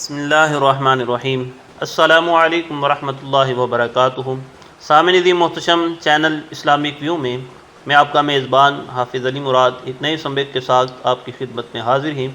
بسم اللہ الرحمن الرحیم۔ السلام علیکم ورحمۃ اللہ وبرکاتہ۔ سامعین محتشم چینل اسلامک ویو میں میں آپ کا میزبان حافظ علی مراد ایک نئے سبق کے ساتھ آپ کی خدمت میں حاضر ہیں۔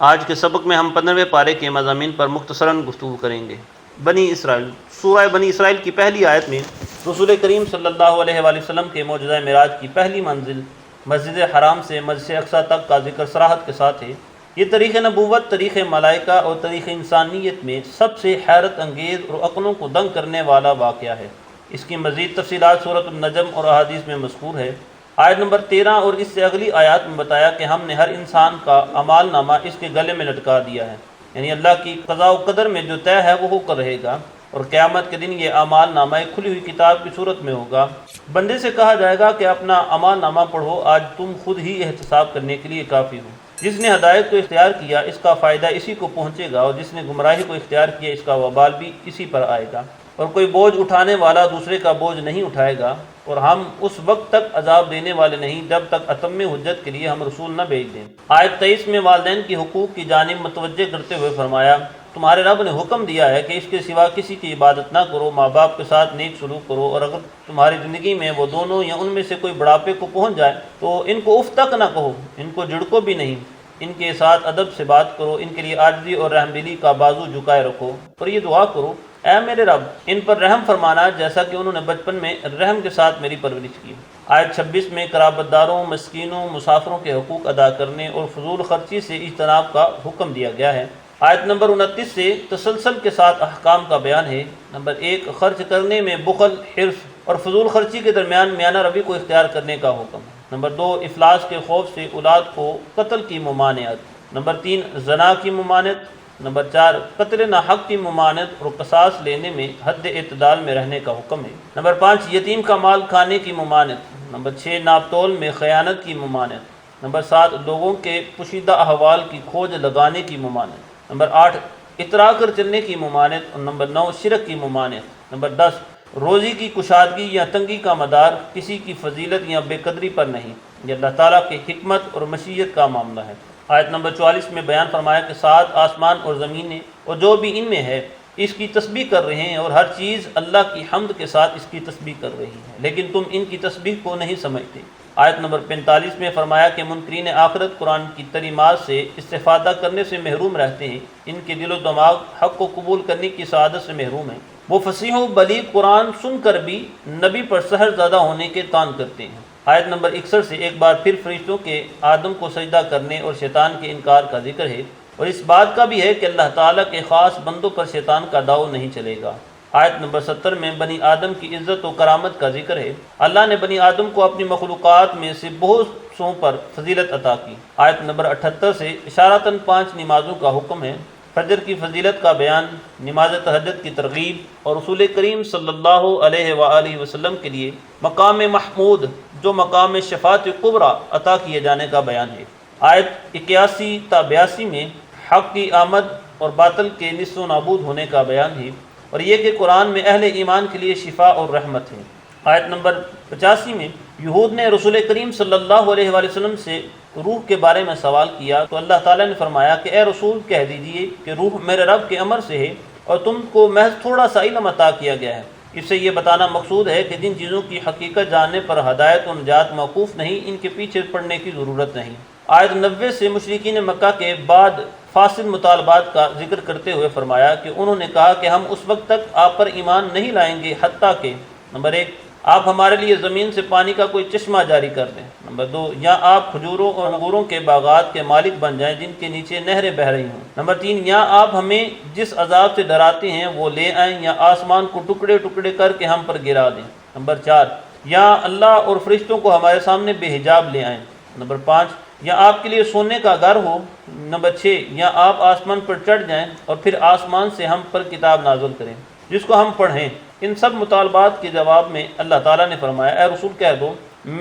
آج کے سبق میں ہم 15ویں پارے کے مضامین پر مختصراً گفتگو کریں گے۔ بنی اسرائیل، سورہ بنی اسرائیل کی پہلی آیت میں رسول کریم صلی اللہ علیہ وآلہ وسلم کے معجزہ معراج کی پہلی منزل مسجد حرام سے مسجد اقصیٰ تک کا ذکر صراحت کے ساتھ ہے۔ یہ تاریخ نبوت، تاریخ ملائکہ اور تاریخ انسانیت میں سب سے حیرت انگیز اور عقلوں کو دنگ کرنے والا واقعہ ہے۔ اس کی مزید تفصیلات سورۃ النجم اور احادیث میں مذکور ہے۔ آیت نمبر 13 اور اس سے اگلی آیات میں بتایا کہ ہم نے ہر انسان کا اعمال نامہ اس کے گلے میں لٹکا دیا ہے، یعنی اللہ کی قضاء و قدر میں جو طے ہے وہ ہو کر رہے گا، اور قیامت کے دن یہ اعمال نامہ ایک کھلی ہوئی کتاب کی صورت میں ہوگا۔ بندے سے کہا جائے گا کہ اپنا اعمال نامہ پڑھو، آج تم خود ہی احتساب کرنے کے لیے کافی ہو۔ جس نے ہدایت کو اختیار کیا اس کا فائدہ اسی کو پہنچے گا، اور جس نے گمراہی کو اختیار کیا اس کا وبال بھی اسی پر آئے گا، اور کوئی بوجھ اٹھانے والا دوسرے کا بوجھ نہیں اٹھائے گا، اور ہم اس وقت تک عذاب دینے والے نہیں جب تک اتم حجت کے لیے ہم رسول نہ بھیج دیں۔ آیت 23 میں والدین کی حقوق کی جانب متوجہ کرتے ہوئے فرمایا، تمہارے رب نے حکم دیا ہے کہ اس کے سوا کسی کی عبادت نہ کرو، ماں باپ کے ساتھ نیک سلوک کرو، اور اگر تمہاری زندگی میں وہ دونوں یا ان میں سے کوئی بڑھاپے کو پہنچ جائے تو ان کو اف تک نہ کہو، ان کو جھڑکو بھی نہیں، ان کے ساتھ ادب سے بات کرو، ان کے لیے عاجزی اور رحم دلی کا بازو جھکائے رکھو، اور یہ دعا کرو، اے میرے رب ان پر رحم فرمانا جیسا کہ انہوں نے بچپن میں رحم کے ساتھ میری پرورش کی۔ آیت 26 میں قرابت داروں، مسکینوں، مسافروں کے حقوق ادا کرنے اور فضول خرچی سے اجتناب کا حکم دیا گیا ہے۔ آیت نمبر 29 سے تسلسل کے ساتھ احکام کا بیان ہے۔ نمبر 1، خرچ کرنے میں بخل، حرص اور فضول خرچی کے درمیان میانہ روی کو اختیار کرنے کا حکم ہے۔ نمبر 2، افلاس کے خوف سے اولاد کو قتل کی ممانعت۔ نمبر 3، زنا کی ممانعت۔ نمبر 4، قتل ناحق کی ممانعت اور قصاص لینے میں حد اعتدال میں رہنے کا حکم ہے۔ نمبر 5، یتیم کا مال کھانے کی ممانعت۔ نمبر 6، ناپ تول میں خیانت کی ممانعت۔ نمبر 7، لوگوں کے پوشیدہ احوال کی کھوج لگانے کی ممانعت۔ نمبر 8، اترا کر چلنے کی ممانعت، اور نمبر 9، شرک کی ممانعت۔ نمبر 10، روزی کی کشادگی یا تنگی کا مدار کسی کی فضیلت یا بے قدری پر نہیں، یہ اللہ تعالیٰ کی حکمت اور مشیت کا معاملہ ہے۔ آیت نمبر 44 میں بیان فرمایا کہ 7 آسمان اور زمینیں اور جو بھی ان میں ہے اس کی تسبیح کر رہے ہیں، اور ہر چیز اللہ کی حمد کے ساتھ اس کی تسبیح کر رہی ہے، لیکن تم ان کی تسبیح کو نہیں سمجھتے۔ آیت نمبر 45 میں فرمایا کہ منکرین آخرت قرآن کی تعلیمات سے استفادہ کرنے سے محروم رہتے ہیں، ان کے دل و دماغ حق کو قبول کرنے کی سعادت سے محروم ہیں، وہ فصیح و بلیغ قرآن سن کر بھی نبی پر سحر زدہ ہونے کے تان کرتے ہیں۔ آیت نمبر 61 سے ایک بار پھر فرشتوں کے آدم کو سجدہ کرنے اور شیطان کے انکار کا ذکر ہے، اور اس بات کا بھی ہے کہ اللہ تعالیٰ کے خاص بندوں پر شیطان کا داؤ نہیں چلے گا۔ آیت نمبر 70 میں بنی آدم کی عزت و کرامت کا ذکر ہے۔ اللہ نے بنی آدم کو اپنی مخلوقات میں سے بہت سوں پر فضیلت عطا کی۔ آیت نمبر 78 سے اشارتاً 5 نمازوں کا حکم ہے، فجر کی فضیلت کا بیان، نماز تہجد کی ترغیب، اور رسول کریم صلی اللہ علیہ وآلہ وسلم کے لیے مقام محمود جو مقام شفاعت کبریٰ عطا کیے جانے کا بیان ہے۔ آیت 81 تا 82 میں حق کی آمد اور باطل کے نصف و نابود ہونے کا بیان ہے، اور یہ کہ قرآن میں اہل ایمان کے لیے شفا اور رحمت ہے۔ آیت نمبر 85 میں یہود نے رسول کریم صلی اللہ علیہ وآلہ وسلم سے روح کے بارے میں سوال کیا تو اللہ تعالیٰ نے فرمایا کہ اے رسول کہہ دیجئے کہ روح میرے رب کے امر سے ہے، اور تم کو محض تھوڑا سا علم عطا کیا گیا ہے۔ اس سے یہ بتانا مقصود ہے کہ جن چیزوں کی حقیقت جاننے پر ہدایت و نجات موقوف نہیں، ان کے پیچھے پڑنے کی ضرورت نہیں۔ آیت 90 سے مشرکین مکہ کے بعد فاسد مطالبات کا ذکر کرتے ہوئے فرمایا کہ انہوں نے کہا کہ ہم اس وقت تک آپ پر ایمان نہیں لائیں گے حتیٰ کہ نمبر 1، آپ ہمارے لیے زمین سے پانی کا کوئی چشمہ جاری کر دیں، نمبر 2، یا آپ کھجوروں اور انگوروں کے باغات کے مالک بن جائیں جن کے نیچے نہریں بہہ رہی ہوں، نمبر 3، یا آپ ہمیں جس عذاب سے ڈراتے ہیں وہ لے آئیں، یا آسمان کو ٹکڑے ٹکڑے کر کے ہم پر گرا دیں، نمبر 4، یا اللہ اور فرشتوں کو ہمارے سامنے بے حجاب لے آئیں، نمبر 5، یا آپ کے لیے سونے کا گھر ہو، نمبر 6، یا آپ آسمان پر چڑھ جائیں اور پھر آسمان سے ہم پر کتاب نازل کریں جس کو ہم پڑھیں۔ ان سب مطالبات کے جواب میں اللہ تعالیٰ نے فرمایا، اے رسول کہہ دو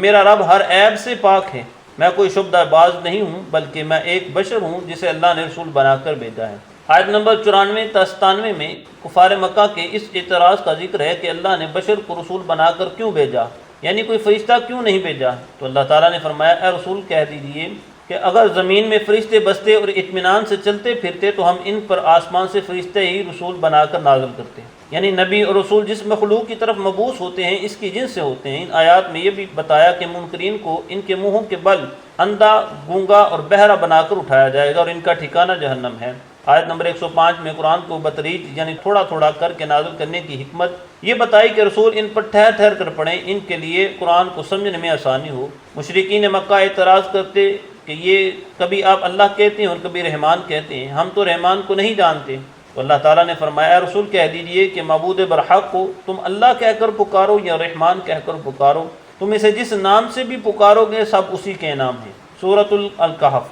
میرا رب ہر عیب سے پاک ہے، میں کوئی شبدہ باز نہیں ہوں بلکہ میں ایک بشر ہوں جسے اللہ نے رسول بنا کر بھیجا ہے۔ آیت نمبر 94 تا 97 میں کفار مکہ کے اس اعتراض کا ذکر ہے کہ اللہ نے بشر کو رسول بنا کر کیوں بھیجا، یعنی کوئی فرشتہ کیوں نہیں بھیجا، تو اللہ تعالیٰ نے فرمایا، اے رسول کہہ دیجئے کہ اگر زمین میں فرشتے بستے اور اطمینان سے چلتے پھرتے تو ہم ان پر آسمان سے فرشتے ہی رسول بنا کر نازل کرتے. یعنی نبی اور رسول جس مخلوق کی طرف مبعوث ہوتے ہیں اس کی جنس سے ہوتے ہیں. ان آیات میں یہ بھی بتایا کہ منکرین کو ان کے منہوں کے بل اندھا، گونگا اور بہرا بنا کر اٹھایا جائے گا اور ان کا ٹھکانہ جہنم ہے. آیت نمبر 105 میں قرآن کو بتدریج یعنی تھوڑا تھوڑا کر کے نازل کرنے کی حکمت یہ بتائی کہ رسول ان پر ٹھہر ٹھہر کر پڑھیں، ان کے لیے قرآن کو سمجھنے میں آسانی ہو. مشرکین مکہ اعتراض کرتے کہ یہ کبھی آپ اللہ کہتے ہیں اور کبھی رحمان کہتے ہیں، ہم تو رحمان کو نہیں جانتے. تو اللہ تعالیٰ نے فرمایا اے رسول کہہ دیجئے کہ معبود برحق کو تم اللہ کہہ کر پکارو یا رحمان کہہ کر پکارو، تم اسے جس نام سے بھی پکارو گے سب اسی کے نام ہیں. سورۃ الکہف.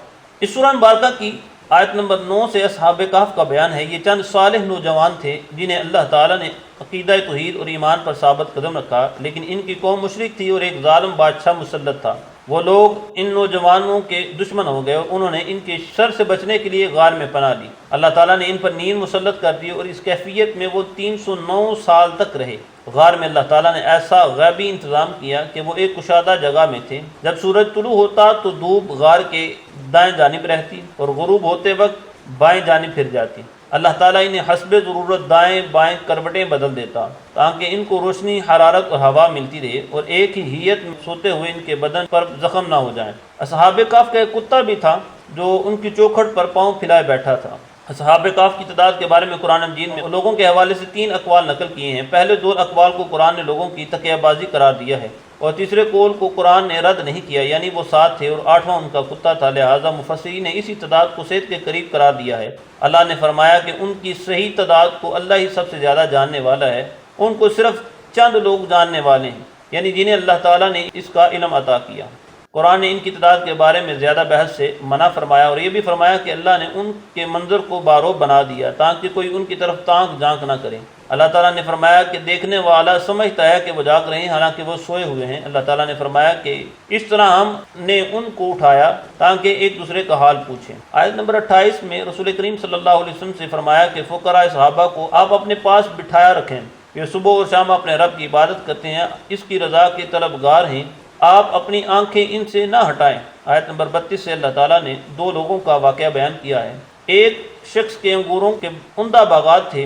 اس سورہ مبارکہ کی آیت نمبر 9 سے اصحاب کہف کا بیان ہے. یہ چند صالح نوجوان تھے جنہیں اللہ تعالیٰ نے عقیدہ توحید اور ایمان پر ثابت قدم رکھا، لیکن ان کی قوم مشرک تھی اور ایک ظالم بادشاہ مسلط تھا. وہ لوگ ان نوجوانوں کے دشمن ہو گئے اور انہوں نے ان کے شر سے بچنے کے لیے غار میں پناہ لی. اللہ تعالیٰ نے ان پر نیند مسلط کر دی اور اس کیفیت میں وہ 309 سال تک رہے. غار میں اللہ تعالیٰ نے ایسا غیبی انتظام کیا کہ وہ ایک کشادہ جگہ میں تھے. جب سورج طلوع ہوتا تو دھوپ غار کے دائیں جانب رہتی اور غروب ہوتے وقت بائیں جانب پھر جاتی. اللہ تعالیٰ انہیں حسب ضرورت دائیں بائیں کروٹیں بدل دیتا تاکہ ان کو روشنی، حرارت اور ہوا ملتی رہے اور ایک ہی ہیئت میں سوتے ہوئے ان کے بدن پر زخم نہ ہو جائیں. اصحاب کہف کا ایک کتا بھی تھا جو ان کی چوکھٹ پر پاؤں پھیلائے بیٹھا تھا. اصحاب کہف کی تعداد کے بارے میں قرآن مجید میں لوگوں کے حوالے سے 3 اقوال نقل کیے ہیں. پہلے 2 اقوال کو قرآن نے لوگوں کی تقیہ بازی قرار دیا ہے اور تیسرے قول کو قرآن نے رد نہیں کیا، یعنی وہ 7 تھے اور 8واں ان کا کتا تھا. لہٰذا مفسرین نے اسی تعداد کو 7 کے قریب قرار دیا ہے. اللہ نے فرمایا کہ ان کی صحیح تعداد کو اللہ ہی سب سے زیادہ جاننے والا ہے. ان کو صرف چند لوگ جاننے والے ہیں، یعنی جنہیں اللہ تعالیٰ نے اس کا علم عطا کیا. قرآن نے ان کی تعداد کے بارے میں زیادہ بحث سے منع فرمایا اور یہ بھی فرمایا کہ اللہ نے ان کے منظر کو بارو بنا دیا تاکہ کوئی ان کی طرف تانک جھانک نہ کرے. اللہ تعالیٰ نے فرمایا کہ دیکھنے والا سمجھتا ہے کہ وہ جاگ رہے ہیں حالانکہ وہ سوئے ہوئے ہیں. اللہ تعالیٰ نے فرمایا کہ اس طرح ہم نے ان کو اٹھایا تاکہ ایک دوسرے کا حال پوچھیں. آیت نمبر 28 میں رسول کریم صلی اللہ علیہ وسلم سے فرمایا کہ فقراء صحابہ کو آپ اپنے پاس بٹھایا رکھیں، یہ صبح اور شام اپنے رب کی عبادت کرتے ہیں، اس کی رضا کے طلبگار ہیں، آپ اپنی آنکھیں ان سے نہ ہٹائیں. آیت نمبر 32 سے اللہ تعالیٰ نے 2 لوگوں کا واقعہ بیان کیا ہے. ایک شخص کے انگوروں کے عمدہ باغات تھے،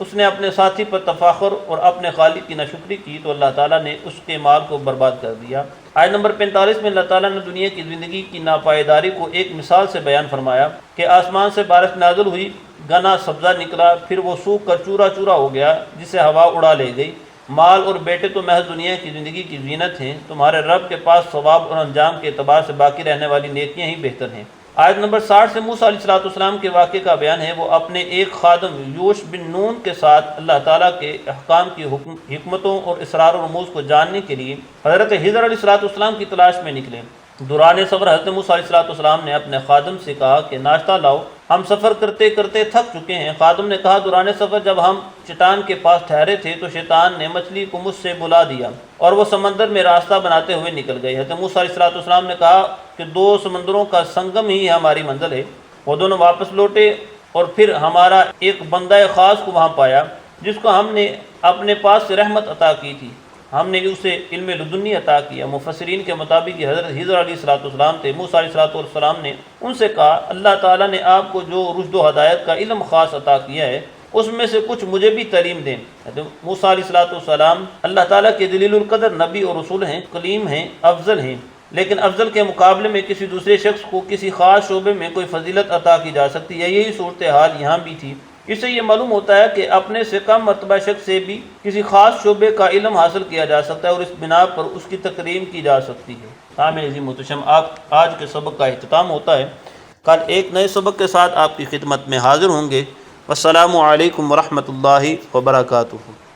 اس نے اپنے ساتھی پر تفاخر اور اپنے خالق کی ناشکری کی تو اللہ تعالیٰ نے اس کے مال کو برباد کر دیا. آیت نمبر 45 میں اللہ تعالیٰ نے دنیا کی زندگی کی ناپائیداری کو ایک مثال سے بیان فرمایا کہ آسمان سے بارش نازل ہوئی، گنا سبزہ نکلا، پھر وہ سوکھ کر چورا چورا ہو گیا جسے ہوا اڑا لے گئی. مال اور بیٹے تو محض دنیا کی زندگی کی زینت ہیں، تمہارے رب کے پاس ثواب اور انجام کے اعتبار سے باقی رہنے والی نیکیاں ہی بہتر ہیں. آیت نمبر 60 سے موسیٰ علیہ السلام کے واقعے کا بیان ہے. وہ اپنے ایک خادم یوش بن نون کے ساتھ اللہ تعالیٰ کے احکام کی حکمتوں اور اسرار و رموز کو جاننے کے لیے حضرت خضر علیہ السلام کی تلاش میں نکلے. دوران سفر حضرت موسیٰ علیہ السلام نے اپنے خادم سے کہا کہ ناشتہ لاؤ، ہم سفر کرتے کرتے تھک چکے ہیں. خادم نے کہا دوران سفر جب ہم چٹان کے پاس ٹھہرے تھے تو شیطان نے مچھلی کو مجھ سے بلا دیا اور وہ سمندر میں راستہ بناتے ہوئے نکل گئی. حضرت موسیٰ علیہ السلام نے کہا کہ 2 سمندروں کا سنگم ہی ہماری منزل ہے. وہ دونوں واپس لوٹے اور پھر ہمارا ایک بندہ خاص کو وہاں پایا جس کو ہم نے اپنے پاس سے رحمت عطا کی تھی، ہم نے اسے علم لدنی عطا کیا. مفسرین کے مطابق یہ حضرت خضر علیہ السلام تھے. موسیٰ علیہ السلام نے ان سے کہا اللہ تعالیٰ نے آپ کو جو رشد و ہدایت کا علم خاص عطا کیا ہے اس میں سے کچھ مجھے بھی تعلیم دیں. موسیٰ علیہ السلام اللہ تعالیٰ کے جلیل القدر نبی اور رسول ہیں، کلیم ہیں، افضل ہیں، لیکن افضل کے مقابلے میں کسی دوسرے شخص کو کسی خاص شعبے میں کوئی فضیلت عطا کی جا سکتی ہے. یہی صورتحال یہاں بھی تھی. اس سے یہ معلوم ہوتا ہے کہ اپنے سے کم مرتبہ شخص سے بھی کسی خاص شعبے کا علم حاصل کیا جا سکتا ہے اور اس بنا پر اس کی تکریم کی جا سکتی ہے. سامعین عزیز محترم، آج کے سبق کا اختتام ہوتا ہے. کل ایک نئے سبق کے ساتھ آپ کی خدمت میں حاضر ہوں گے. السلام علیکم ورحمۃ اللہ وبرکاتہ.